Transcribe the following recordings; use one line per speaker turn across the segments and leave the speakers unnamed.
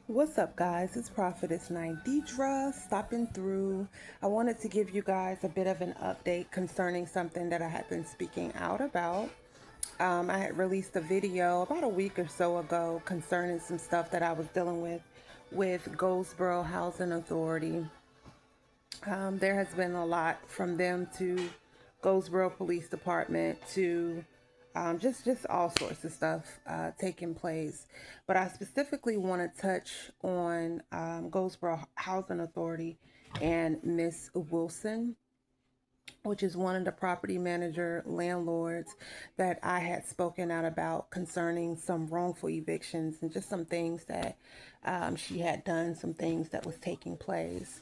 What's up, guys? It's Prophetess Nididra stopping through. I wanted to give you guys a bit of an update concerning something that I had been speaking out about. I had released a video about a week or so ago concerning some stuff that I was dealing with Goldsboro Housing Authority. There has been a lot from them to Goldsboro Police Department to just all sorts of stuff taking place. But I specifically want to touch on Goldsboro Housing Authority and Miss Wilson, which is one of the property manager landlords that I had spoken out about concerning some wrongful evictions and just some things that she had done, some things that was taking place.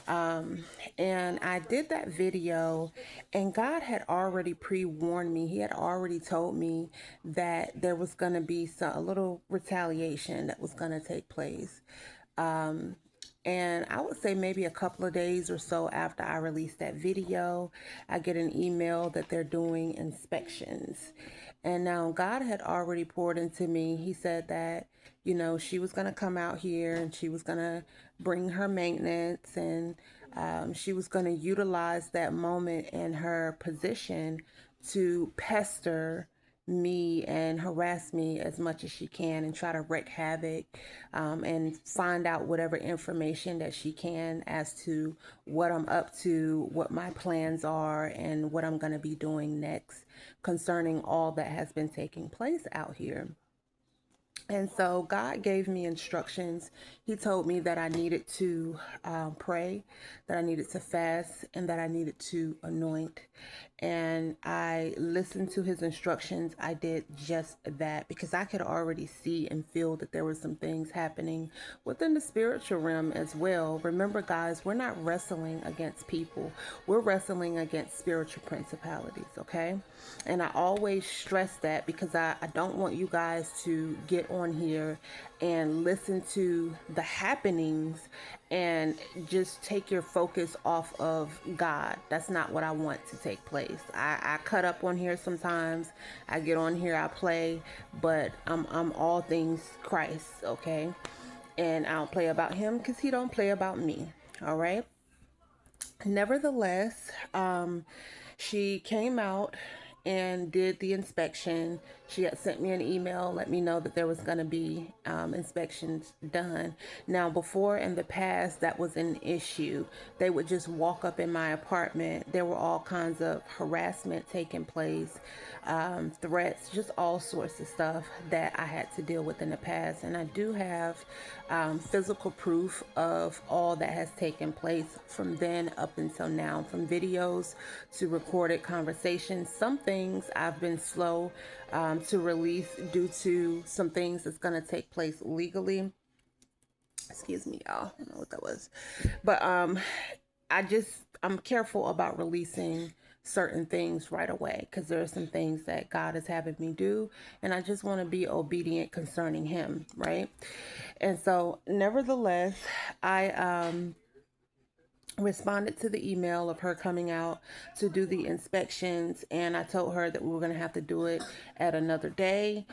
And I did that video, and God had already pre-warned me. He had already told me that there was going to be a little retaliation that was going to take place. And I would say maybe a couple of days or so after I released that video, I get an email that they're doing inspections. And now God had already poured into me. He said that, she was going to come out here and she was going to bring her maintenance, and she was going to utilize that moment in her position to pester me and harass me as much as she can and try to wreak havoc, and find out whatever information that she can as to what I'm up to, what my plans are, and what I'm going to be doing next concerning all that has been taking place out here. And so God gave me instructions. He told me that I needed to pray, that I needed to fast, and that I needed to anoint. And I listened to his instructions. I did just that because I could already see and feel that there were some things happening within the spiritual realm as well. Remember, guys, we're not wrestling against people. We're wrestling against spiritual principalities, okay? And I always stress that because I don't want you guys to get on here and listen to the happenings and just take your focus off of God. That's not what I want to take place. I cut up on here sometimes. I get on here, I play, but I'm all things Christ, okay? And I don't play about him because he don't play about me. All right. Nevertheless, she came out and did the inspection. She had sent me an email, let me know that there was going to be inspections done. Now, before in the past, that was an issue. They would just walk up in my apartment. There were all kinds of harassment taking place, threats, just all sorts of stuff that I had to deal with in the past. And I do have physical proof of all that has taken place from then up until now, from videos to recorded conversations. Some things I've been slow to release due to some things that's going to take place legally. Excuse me, y'all. I don't know what that was. But I'm careful about releasing certain things right away because there are some things that God is having me do, and I just want to be obedient concerning him, right? And so nevertheless, I responded to the email of her coming out to do the inspections, and I told her that we were going to have to do it at another day,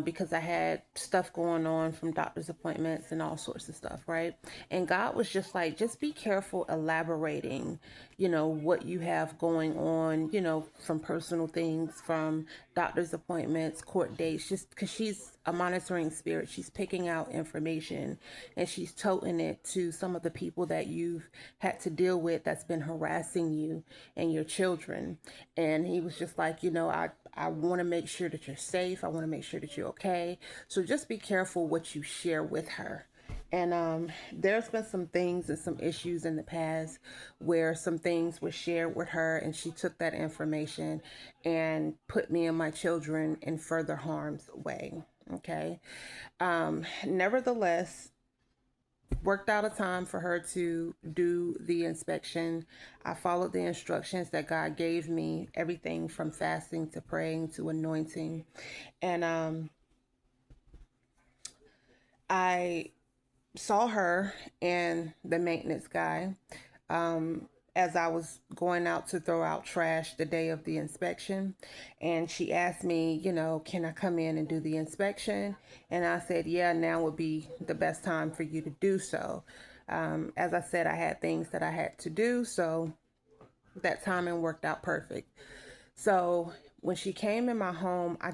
because I had stuff going on from doctor's appointments and all sorts of stuff, right? And God was just like, just be careful elaborating, what you have going on, from personal things, from doctor's appointments, court dates, just because she's a monitoring spirit. She's picking out information and she's toting it to some of the people that you've had to deal with that's been harassing you and your children. And he was just like, I want to make sure that you're safe. I want to make sure that you're okay. So just be careful what you share with her. And there's been some things and some issues in the past where some things were shared with her, and she took that information and put me and my children in further harm's way. Okay. Nevertheless, worked out a time for her to do the inspection. I followed the instructions that God gave me, everything from fasting to praying to anointing. And I saw her and the maintenance guy as I was going out to throw out trash the day of the inspection. And she asked me, can I come in and do the inspection? And I said, yeah, now would be the best time for you to do so. As I said, I had things that I had to do, so that timing worked out perfect. So when she came in my home, I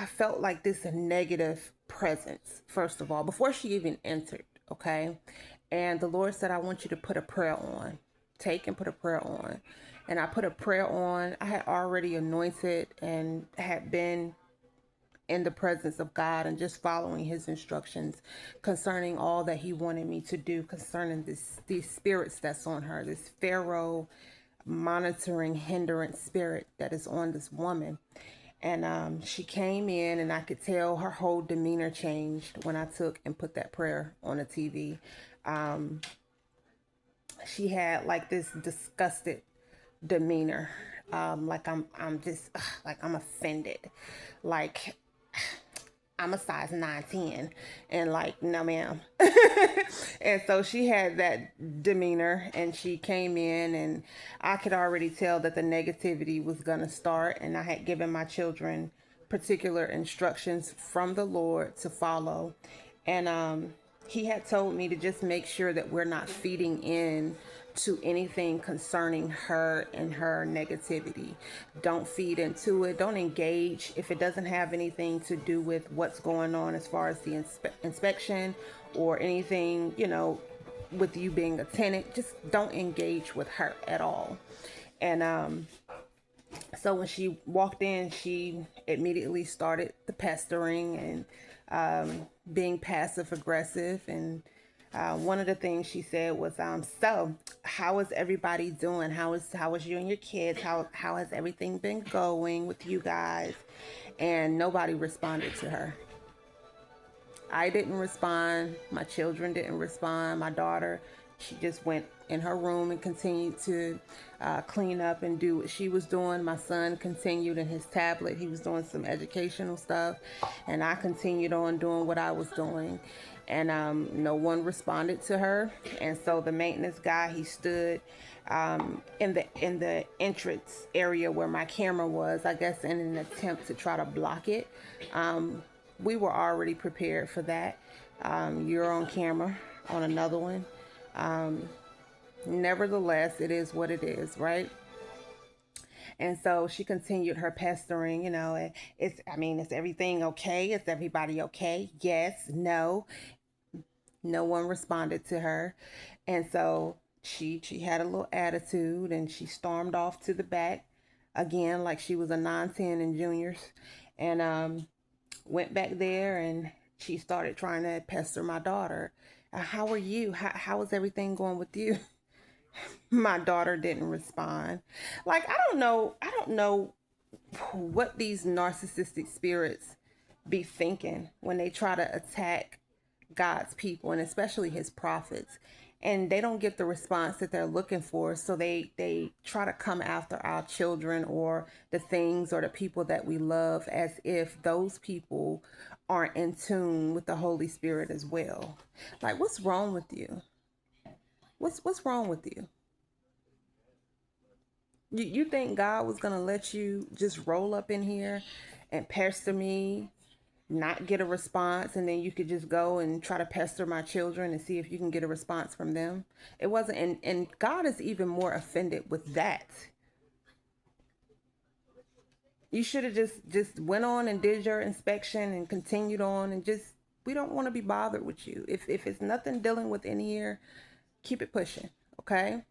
felt like this negative presence, first of all, before she even entered, okay? And the Lord said, I want you to put a prayer on. Take and put a prayer on. And I put a prayer on. I had already anointed and had been in the presence of God and just following his instructions concerning all that he wanted me to do concerning these spirits that's on her, this Pharaoh monitoring hindrance spirit that is on this woman. And she came in, and I could tell her whole demeanor changed when I took and put that prayer on the TV. She had like this disgusted demeanor, like I'm just like I'm offended, like I'm a size 9'10", and like, no ma'am. And so she had that demeanor, and she came in, and I could already tell that the negativity was gonna start, and I had given my children particular instructions from the Lord to follow. And he had told me to just make sure that we're not feeding in to anything concerning her and her negativity. Don't feed into it. Don't engage if it doesn't have anything to do with what's going on as far as the inspection or anything, with you being a tenant. Just don't engage with her at all. And so when she walked in, she immediately started the pestering and being passive aggressive. And one of the things she said was, so how is everybody doing? How is you and your kids? How has everything been going with you guys? And nobody responded to her. I didn't respond. My children didn't respond. My daughter, she just went in her room and continued to clean up and do what she was doing. My son continued in his tablet. He was doing some educational stuff, and I continued on doing what I was doing. And no one responded to her. And so the maintenance guy, he stood in the entrance area where my camera was, I guess in an attempt to try to block it. We were already prepared for that. You're on camera on another one. Nevertheless, it is what it is, right? And so she continued her pestering, is everything okay? Is everybody okay? Yes, no. No one responded to her. And so she had a little attitude, and she stormed off to the back again like she was a 9-10 in juniors. And went back there, and she started trying to pester my daughter. How are you? How is everything going with you? My daughter didn't respond. Like, I don't know what these narcissistic spirits be thinking when they try to attack God's people, and especially his prophets, and they don't get the response that they're looking for. So they try to come after our children or the things or the people that we love, as if those people aren't in tune with the Holy Spirit as well. Like, what's wrong with you? What's wrong with you? You think God was gonna let you just roll up in here and pester me, not get a response, and then you could just go and try to pester my children and see if you can get a response from them? It wasn't. And God is even more offended with that. You should have just went on and did your inspection and continued on, and just, we don't want to be bothered with you. If it's nothing dealing with in here, keep it pushing, okay?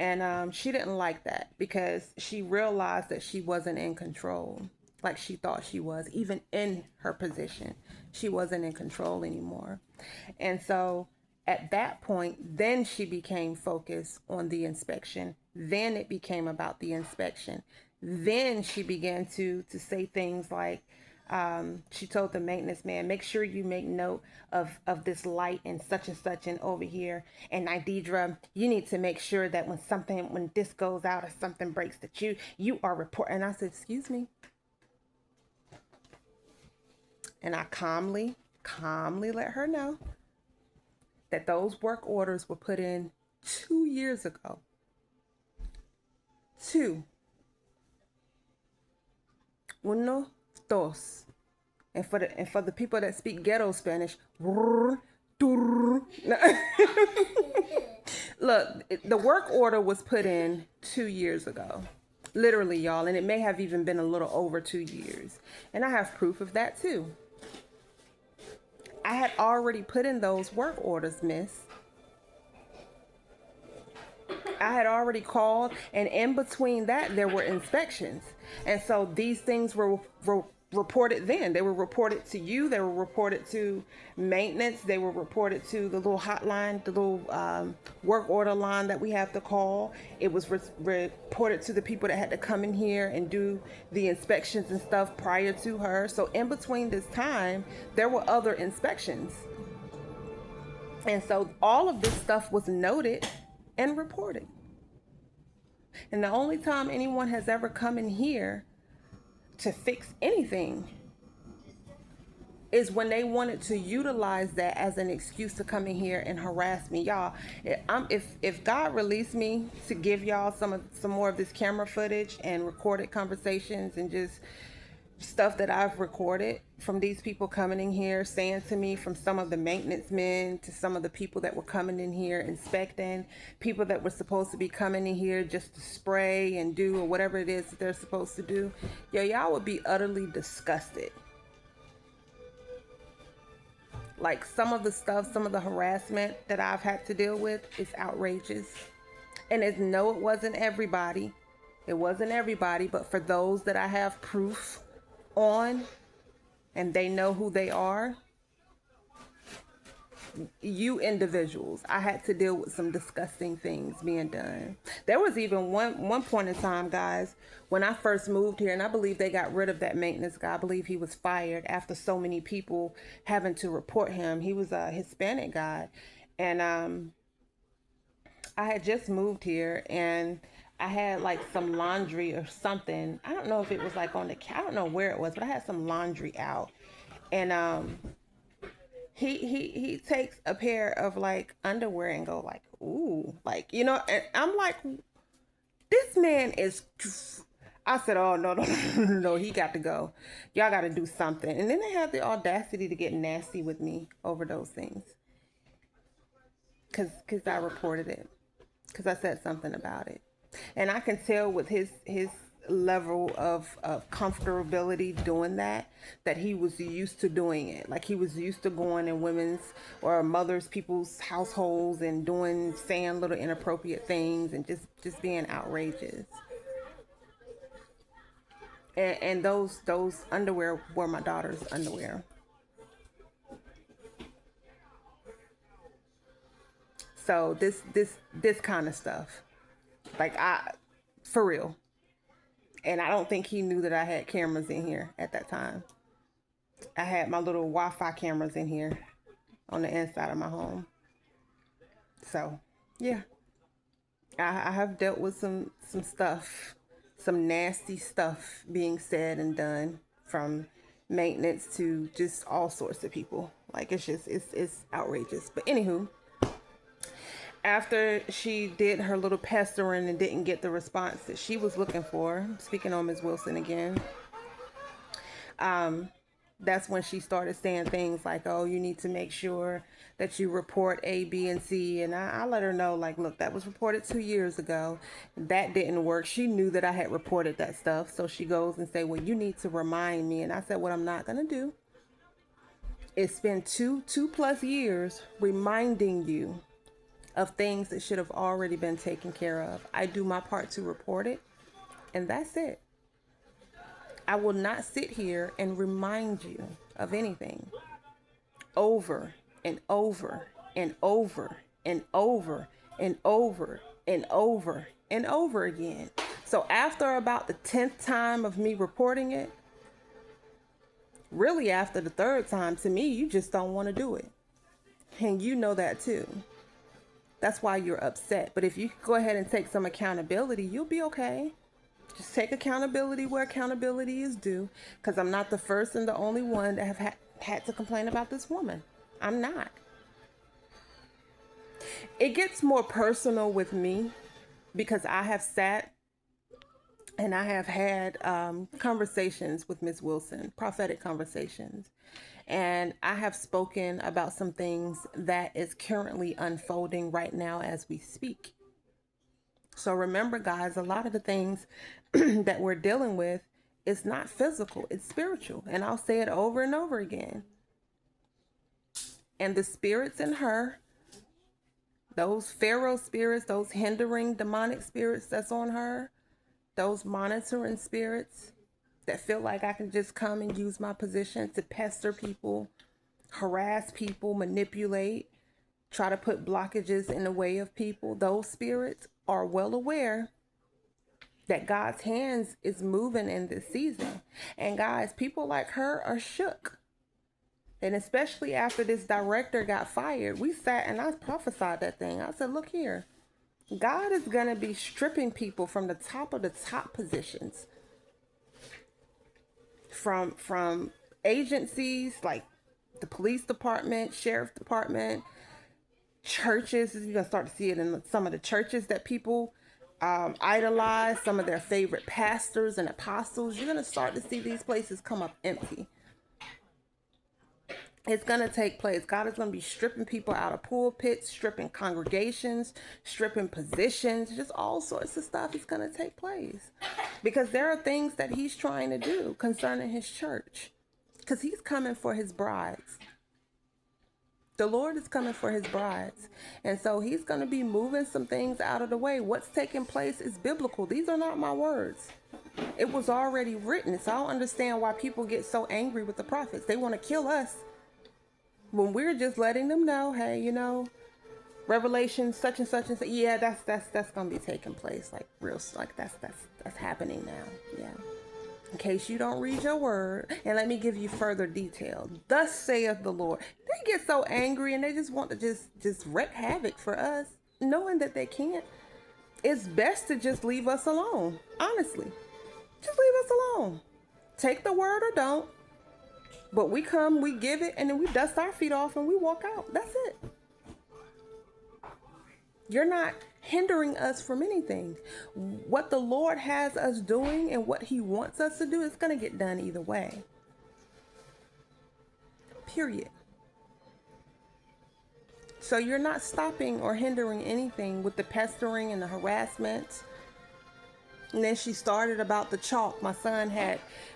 And she didn't like that because she realized that she wasn't in control like she thought she was. Even in her position, she wasn't in control anymore. And so at that point, then she became focused on the inspection. Then it became about the inspection. Then she began to say things like, she told the maintenance man, make sure you make note of this light and such and over here. And Nidedra, you need to make sure that when this goes out or something breaks, that you are reporting. And I said, excuse me. And I calmly let her know that those work orders were put in 2 years ago. Two. Uno, dos. And for the people that speak ghetto Spanish, look, the work order was put in 2 years ago. Literally, y'all, and it may have even been a little over 2 years. And I have proof of that too. I had already put in those work orders, miss. I had already called, and in between that, there were inspections. And so these things were reported then. They were reported to you. They were reported to maintenance. They were reported to the little hotline, the little work order line that we have to call. It was reported to the people that had to come in here and do the inspections and stuff prior to her. So in between this time, there were other inspections. And so all of this stuff was noted and reported. And the only time anyone has ever come in here to fix anything is when they wanted to utilize that as an excuse to come in here and harass me. Y'all, if God released me to give y'all some more of this camera footage and recorded conversations and just stuff that I've recorded from these people coming in here saying to me, from some of the maintenance men to some of the people that were coming in here inspecting, people that were supposed to be coming in here just to spray and do or whatever it is that they're supposed to do, y'all would be utterly disgusted. Like some of the stuff, some of the harassment that I've had to deal with is outrageous. And it wasn't everybody. It wasn't everybody, but for those that I have proof on and they know who they are, you individuals, I had to deal with some disgusting things being done. There was even one point in time, guys, when I first moved here, and I believe they got rid of that maintenance guy. I believe he was fired after so many people having to report him. He was a Hispanic guy, and I had just moved here, and I had like some laundry or something. I don't know if it was like I don't know where it was, but I had some laundry out. And he takes a pair of like underwear and go like, ooh, like, and I'm like, this man is, I said, oh, no, he got to go. Y'all got to do something. And then they had the audacity to get nasty with me over those things. Cause I reported it. Cause I said something about it. And I can tell with his level of comfortability doing that he was used to doing it. Like he was used to going in women's or people's households and saying little inappropriate things and just being outrageous. And those underwear were my daughter's underwear. So this kind of stuff. Like for real. And I don't think he knew that I had cameras in here at that time. I had my little Wi-Fi cameras in here on the inside of my home. So, yeah. I have dealt with some stuff, some nasty stuff being said and done, from maintenance to just all sorts of people. Like it's outrageous. But anywho, after she did her little pestering and didn't get the response that she was looking for, speaking on Ms. Wilson again, that's when she started saying things like, oh, you need to make sure that you report A, B, and C. And I let her know, like, look, that was reported 2 years ago. That didn't work. She knew that I had reported that stuff. So she goes and say, well, you need to remind me. And I said, what I'm not going to do is spend two plus years reminding you of things that should have already been taken care of. I do my part to report it, and that's it. I will not sit here and remind you of anything over and over and over and over and over and over and over again. So after about the 10th time of me reporting it, really after the 3rd time, to me, you just don't want to do it. And you know that too. That's why you're upset. But if you go ahead and take some accountability, you'll be okay. Just take accountability where accountability is due. Because I'm not the first and the only one that have had to complain about this woman. I'm not. It gets more personal with me because I have sat and I have had conversations with Miss Wilson, prophetic conversations. And I have spoken about some things that is currently unfolding right now as we speak. So remember, guys, a lot of the things that we're dealing with is not physical, it's spiritual. And I'll say it over and over again. And the spirits in her, those Pharaoh spirits, those hindering demonic spirits that's on her, those monitoring spirits that feel like I can just come and use my position to pester people, harass people, manipulate, try to put blockages in the way of people, those spirits are well aware that God's hands is moving in this season. And guys, people like her are shook. And especially after this director got fired, we sat and I prophesied that thing. I said, look here, God is going to be stripping people from the top of the top positions. From agencies like the police department, sheriff department, churches. You're going to start to see it in some of the churches that people idolize, some of their favorite pastors and apostles. You're going to start to see these places come up empty. It's going to take place. God is going to be stripping people out of pulpits, stripping congregations, stripping positions, just all sorts of stuff is going to take place. Because there are things that he's trying to do concerning his church. Because he's coming for his brides. The Lord is coming for his brides. And so he's going to be moving some things out of the way. What's taking place is biblical. These are not my words. It was already written. So I don't understand why people get so angry with the prophets. They want to kill us when we're just letting them know, hey, you know, Revelation such and such and such. Yeah, that's going to be taking place. Like real, like that's happening now. Yeah. In case you don't read your word, and let me give you further detail. Thus saith the Lord. They get so angry and they just want to just wreak havoc for us, knowing that they can't. It's best to just leave us alone. Honestly, just leave us alone. Take the word or don't. But we come, we give it, and then we dust our feet off and we walk out. That's it. You're not hindering us from anything. What the Lord has us doing and what he wants us to do is going to get done either way. Period. So you're not stopping or hindering anything with the pestering and the harassment. And then she started about the chalk. My son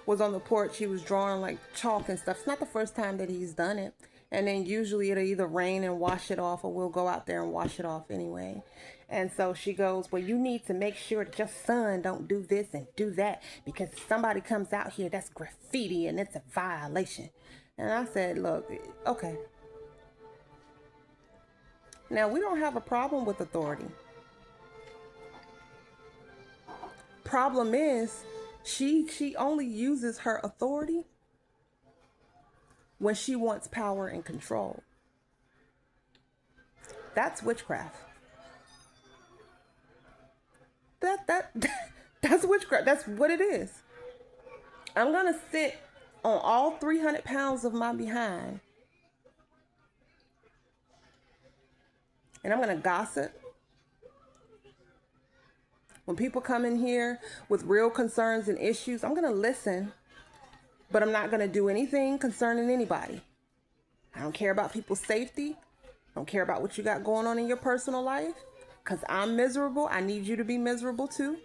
was on the porch. He was drawing like chalk and stuff. It's not the first time that he's done it. And then usually it'll either rain and wash it off, or we'll go out there and wash it off anyway. And so she goes, well, you need to make sure that your son don't do this and do that, because if somebody comes out here, that's graffiti and it's a violation. And I said, look, okay. Now, we don't have a problem with authority. Problem is, she only uses her authority when she wants power and control. That's witchcraft. That's witchcraft. That's what it is. I'm gonna sit on all 300 pounds of my behind, and I'm gonna gossip. When people come in here with real concerns and issues, I'm gonna listen, but I'm not gonna do anything concerning anybody. I don't care about people's safety. I don't care about what you got going on in your personal life, because I'm miserable. I need you to be miserable too.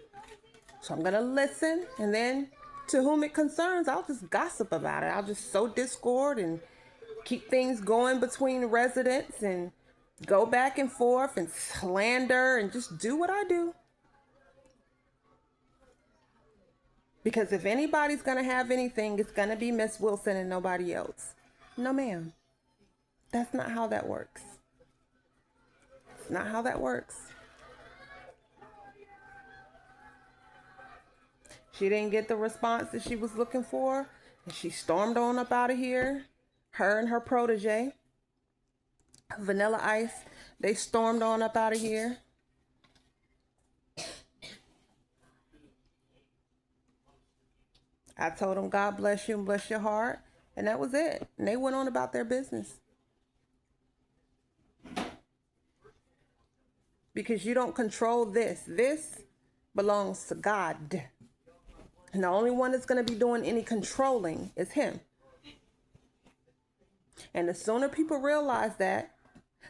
So I'm gonna listen, and then to whom it concerns, I'll just gossip about it. I'll just sow discord and keep things going between residents and go back and forth and slander and just do what I do. Because if anybody's going to have anything, it's going to be Miss Wilson and nobody else. No, ma'am. That's not how that works. It's not how that works. She didn't get the response that she was looking for, and she stormed on up out of here. Her and her protege, Vanilla Ice, they stormed on up out of here. I told them, God bless you and bless your heart. And that was it. And they went on about their business. because you don't control this. This belongs to God. And the only one that's going to be doing any controlling is him. And the sooner people realize that,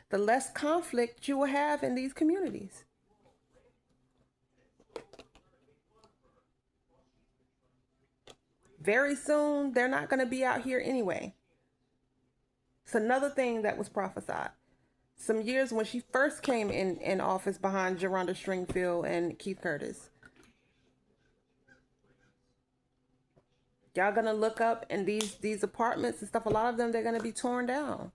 the less conflict you will have in these communities. Very soon, they're not going to be out here anyway. It's another thing that was prophesied. Some years when she first came in office behind Geronda Stringfield and Keith Curtis. Y'all gonna look up, and these apartments and stuff, a lot of them, they're gonna be torn down.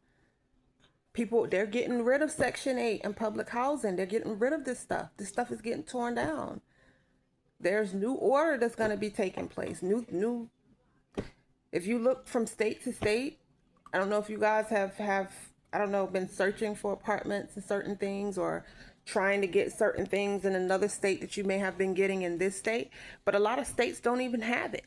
People, they're getting rid of Section 8 and public housing. They're getting rid of this stuff. This stuff is getting torn down. There's new order that's gonna be taking place. New. If you look from state to state, I don't know if you guys have I don't know, been searching for apartments and certain things, or trying to get certain things in another state that you may have been getting in this state, but a lot of states don't even have it.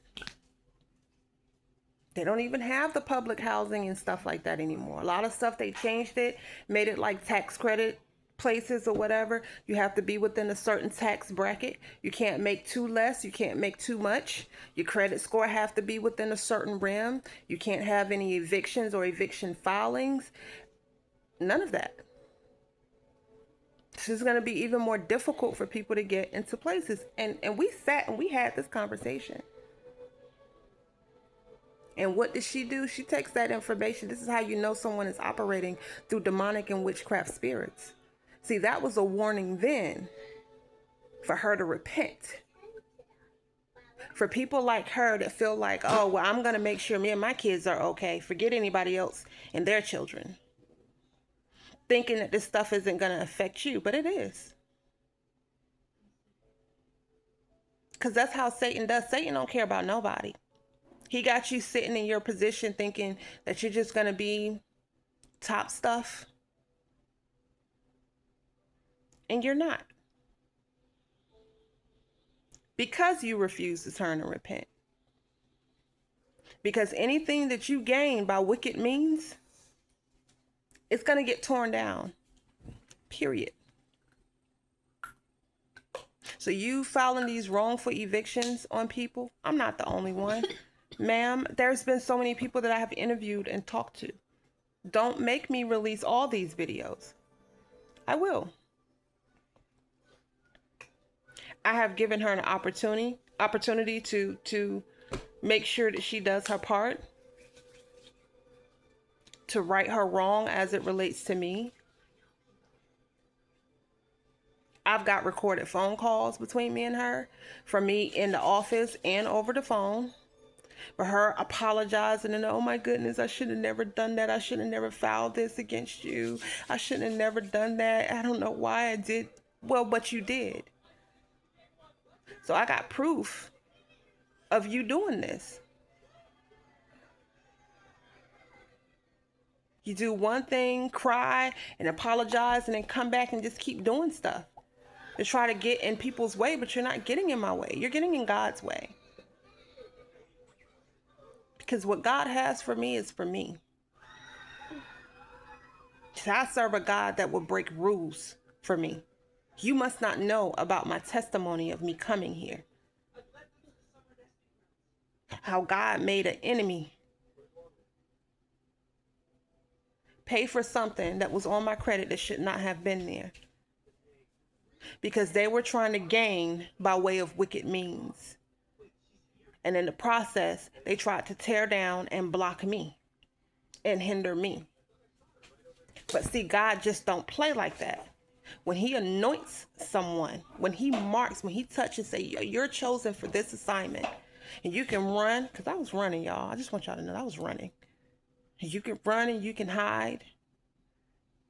They don't even have the public housing and stuff like that anymore. A lot of stuff, they changed it, made it like tax credit places or whatever. You have to be within a certain tax bracket. You can't make too less. You can't make too much. Your credit score have to be within a certain realm. You can't have any evictions or eviction filings. None of that. This is going to be even more difficult for people to get into places. And we sat and we had this conversation. And what does she do? She takes that information. This is how you know someone is operating through demonic and witchcraft spirits. See, that was a warning then for her to repent. For people like her that feel like, oh, well, I'm going to make sure me and my kids are okay. Forget anybody else and their children. Thinking that this stuff isn't going to affect you, but it is. Because that's how Satan does. Satan don't care about nobody. He got you sitting in your position thinking that you're just going to be top stuff. And you're not. Because you refuse to turn and repent. Because anything that you gain by wicked means, it's going to get torn down. Period. So you filing these wrongful evictions on people, I'm not the only one. Ma'am, there's been so many people that I have interviewed and talked to. Don't make me release all these videos. I will. I have given her an opportunity to make sure that she does her part, to right her wrong as it relates to me. I've got recorded phone calls between me and her, from me in the office and over the phone, for her apologizing and, oh my goodness, I should have never done that. I should have never filed this against you. I shouldn't have never done that. I don't know why I did. Well, but you did. So I got proof of you doing this. You do one thing, cry and apologize, and then come back and just keep doing stuff to try to get in people's way, but you're not getting in my way. You're getting in God's way. Because what God has for me is for me. I serve a God that will break rules for me. You must not know about my testimony of me coming here. How God made an enemy pay for something that was on my credit that should not have been there. Because they were trying to gain by way of wicked means. And in the process, they tried to tear down and block me and hinder me. But see, God just don't play like that. When he anoints someone, when he marks, when he touches, say, you're chosen for this assignment. And you can run, because I was running, y'all. I just want y'all to know I was running. You can run and you can hide.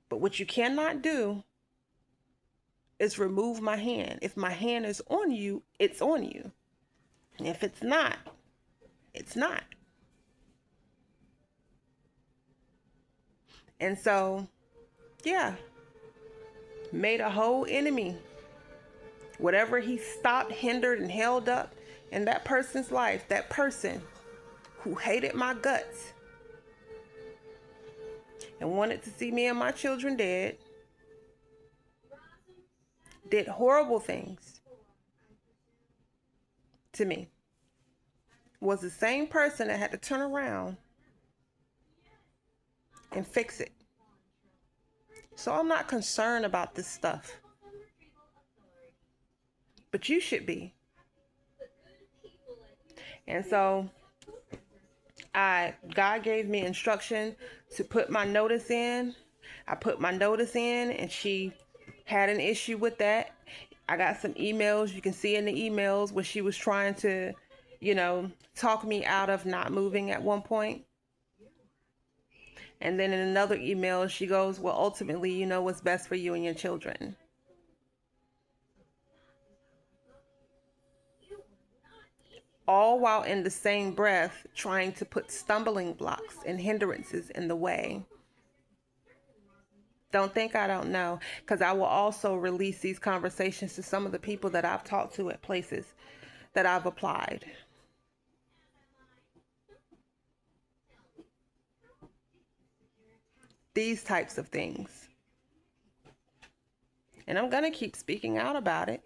But what you cannot do is remove my hand. If my hand is on you, it's on you. And if it's not, it's not. And so, yeah, made a whole enemy. Whatever he stopped, hindered, and held up in that person's life, that person who hated my guts and wanted to see me and my children dead, did horrible things to me was the same person that had to turn around and fix it. So I'm not concerned about this stuff. But you should be. And so God gave me instruction to put my notice in. I put my notice in, and she had an issue with that. I got some emails. You can see in the emails where she was trying to, talk me out of not moving at one point. And then in another email, she goes, well, ultimately, you know what's best for you and your children. All while in the same breath trying to put stumbling blocks and hindrances in the way. Don't think I don't know, because I will also release these conversations to some of the people that I've talked to at places that I've applied. These types of things. And I'm going to keep speaking out about it.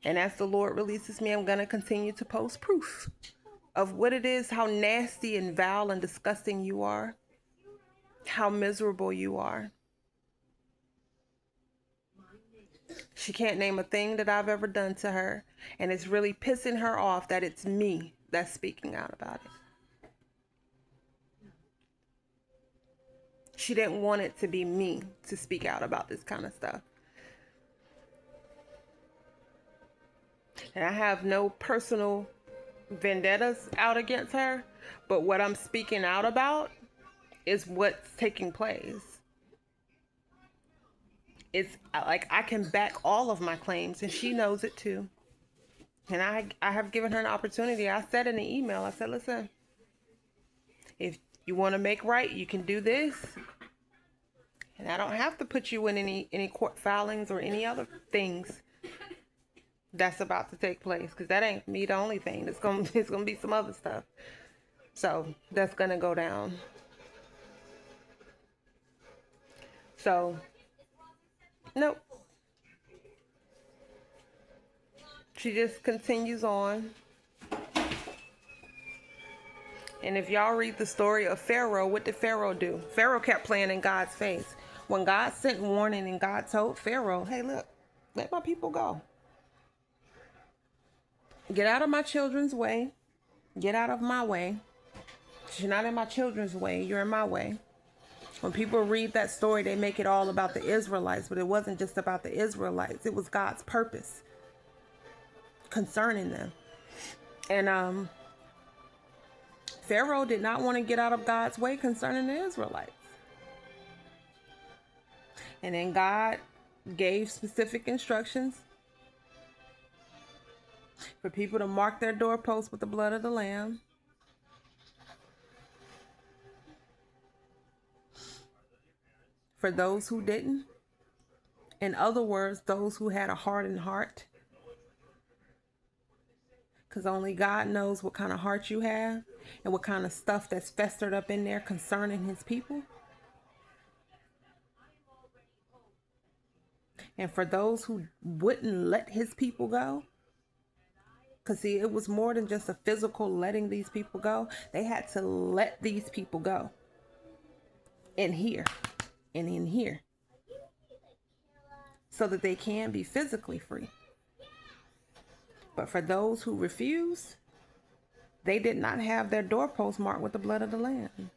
And as the Lord releases me, I'm going to continue to post proof of what it is, how nasty and vile and disgusting you are, how miserable you are. She can't name a thing that I've ever done to her, and it's really pissing her off that it's me that's speaking out about it. She didn't want it to be me to speak out about this kind of stuff. And I have no personal vendettas out against her, but what I'm speaking out about is what's taking place. It's like I can back all of my claims, and she knows it too. And I have given her an opportunity. I said in the email, I said, listen, if you want to make right, you can do this. And I don't have to put you in any court filings or any other things that's about to take place, because that ain't me the only thing. It's gonna be some other stuff. So that's gonna go down. So nope. She just continues on. And if y'all read the story of Pharaoh, what did Pharaoh do? Pharaoh kept playing in God's face. When God sent warning and God told Pharaoh, hey, look, let my people go. Get out of my children's way. Get out of my way. You're not in my children's way. You're in my way. When people read that story, they make it all about the Israelites, but it wasn't just about the Israelites. It was God's purpose concerning them. And Pharaoh did not want to get out of God's way concerning the Israelites. And then God gave specific instructions for people to mark their doorposts with the blood of the Lamb. For those who didn't, in other words, those who had a hardened heart, because only God knows what kind of heart you have and what kind of stuff that's festered up in there concerning his people. And for those who wouldn't let his people go, because see, it was more than just a physical letting these people go. They had to let these people go in here and in here so that they can be physically free. But for those who refused, they did not have their doorposts marked with the blood of the Lamb.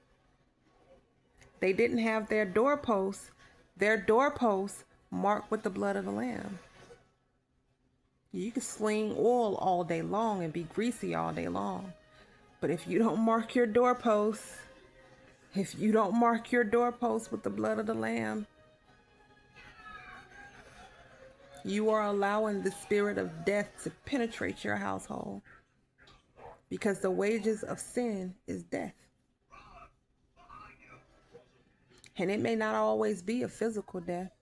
They didn't have their doorposts marked with the blood of the Lamb. You can sling oil all day long and be greasy all day long. But if you don't mark your doorposts, with the blood of the Lamb, you are allowing the spirit of death to penetrate your household. Because the wages of sin is death. And it may not always be a physical death.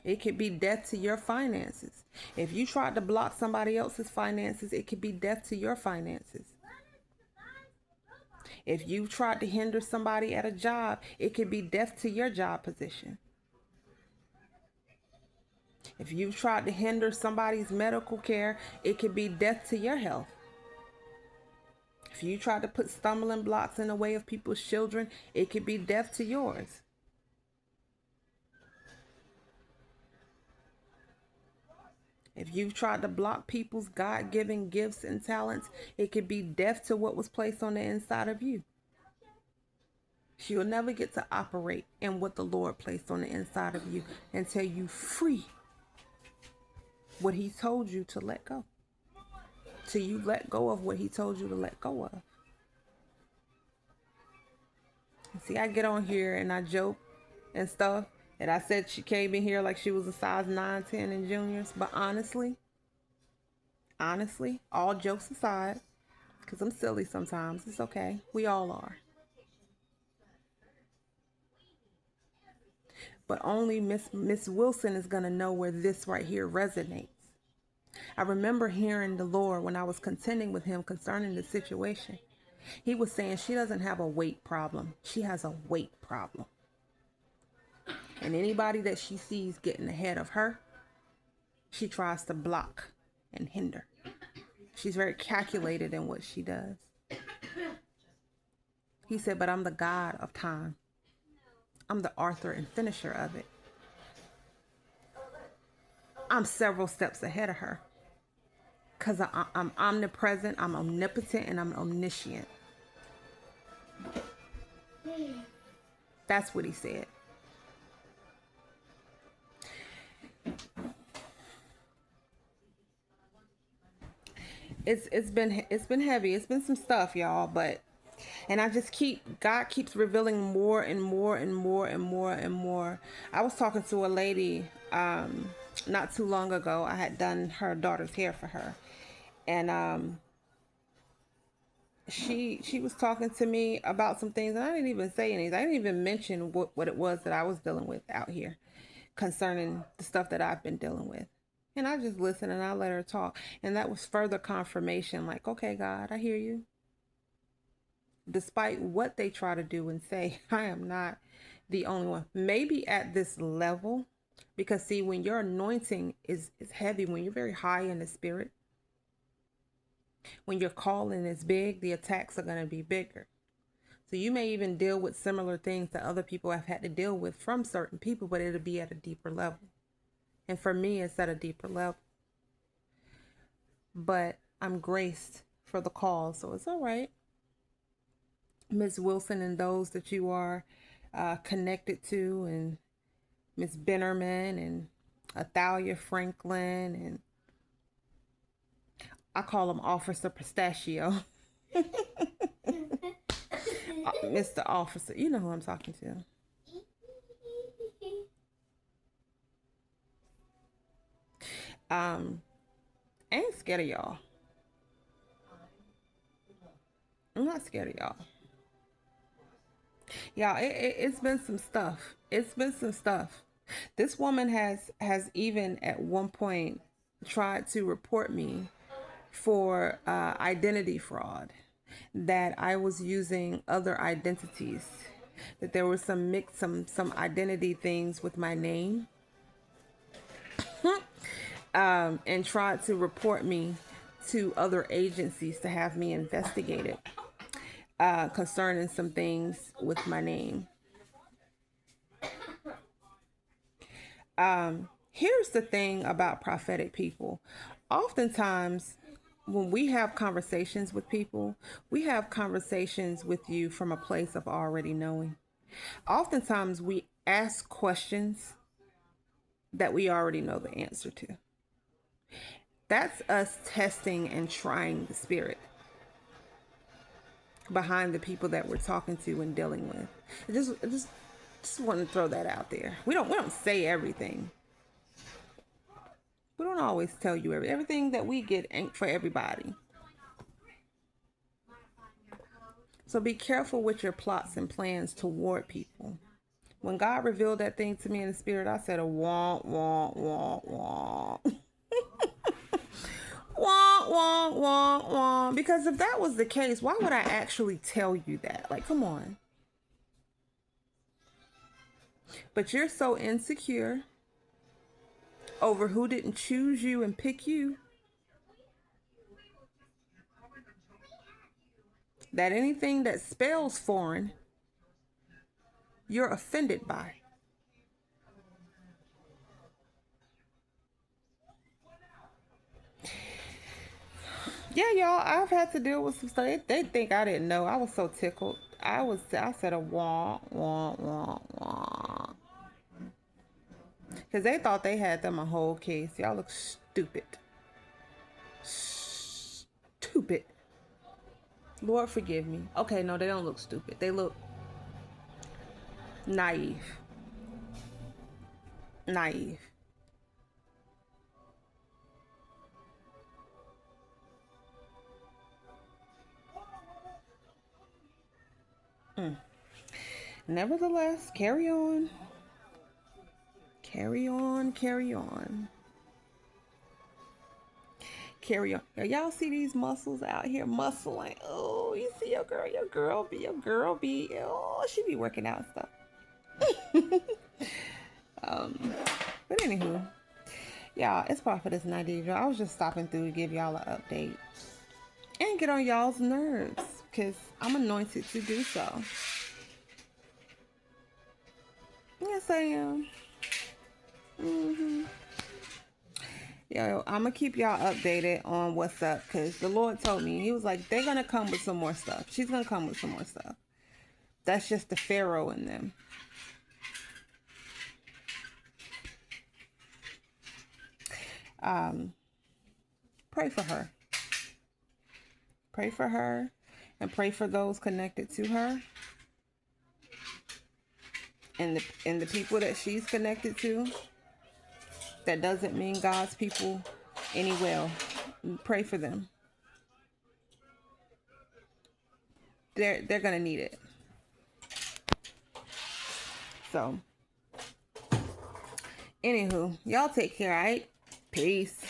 It could be death to your finances. If you tried to block somebody else's finances, it could be death to your finances. If you tried to hinder somebody at a job, it could be death to your job position. If you've tried to hinder somebody's medical care, it could be death to your health. If you try to put stumbling blocks in the way of people's children, it could be death to yours. If you've tried to block people's God-given gifts and talents, it could be death to what was placed on the inside of you. You'll never get to operate in what the Lord placed on the inside of you until you free what He told you to let go. Till you let go of what He told you to let go of. See, I get on here and I joke and stuff. And I said she came in here like she was a size 9, 10 in juniors. But honestly, all jokes aside, because I'm silly sometimes. It's okay. We all are. But only Miss Wilson is going to know where this right here resonates. I remember hearing the Lord when I was contending with Him concerning the situation. He was saying she doesn't have a weight problem. She has a weight problem. And anybody that she sees getting ahead of her, she tries to block and hinder. She's very calculated in what she does. He said, but I'm the God of time. I'm the author and finisher of it. I'm several steps ahead of her. Because I'm omnipresent, I'm omnipotent, and I'm omniscient. That's what He said. It's been heavy. It's been some stuff, y'all, but and God keeps revealing more and more and more and more and more. I was talking to a lady not too long ago. I had done her daughter's hair for her. And she was talking to me about some things, and I didn't even say anything. I didn't even mention what it was that I was dealing with out here concerning the stuff that I've been dealing with. And I just listened and I let her talk. And that was further confirmation, like, okay, God, I hear you. Despite what they try to do and say, I am not the only one. Maybe at this level, because see, when your anointing is heavy, when you're very high in the spirit, when your calling is big, the attacks are going to be bigger. So you may even deal with similar things that other people have had to deal with from certain people, but it'll be at a deeper level. And for me, it's at a deeper level. But I'm graced for the call, so it's all right. Ms. Wilson and those that you are connected to, and Ms. Bennerman and Athalia Franklin, and I call him Officer Pistachio. Mr. Officer, you know who I'm talking to. I ain't scared of y'all. I'm not scared of y'all. Y'all, it's been some stuff. It's been some stuff. This woman has even at one point tried to report me for identity fraud, that I was using other identities, that there was some identity things with my name, and tried to report me to other agencies to have me investigated concerning some things with my name. Here's the thing about prophetic people. Oftentimes, when we have conversations with people, we have conversations with you from a place of already knowing. Oftentimes, we ask questions that we already know the answer to. That's us testing and trying the spirit behind the people that we're talking to and dealing with. I just want to throw that out there. We don't say everything. We don't always tell you everything that we get ain't for everybody. So be careful with your plots and plans toward people. When God revealed that thing to me in the spirit, I said, wah, wah, wah, wah. Wah, wah, wah, wah. Because if that was the case, why would I actually tell you that? Like, come on. But you're so insecure over who didn't choose you and pick you, that anything that spells foreign, you're offended by. Yeah, y'all, I've had to deal with some stuff. They think I didn't know. I was so tickled. I said a wah, wah, wah, wah. Because they thought they had them a whole case. Y'all look stupid. Stupid. Lord forgive me. Okay, no, they don't look stupid. They look naive. Naive. Nevertheless, carry on. Carry on, carry on. Carry on. Y'all see these muscles out here muscling. Oh, you see your girl be, oh, she be working out and stuff. But anywho, y'all, it's Prophetess Nadeja. I was just stopping through to give y'all an update and get on y'all's nerves because I'm anointed to do so. Yes, I am. Yo, I'm gonna keep y'all updated on what's up because the Lord told me, he was like, they're gonna come with some more stuff. She's gonna come with some more stuff. That's just the Pharaoh in them. Pray for her. Pray for her and pray for those connected to her and the people that she's connected to. That doesn't mean God's people any well. Pray for them. They're gonna need it. So, anywho, y'all take care, alright? Peace.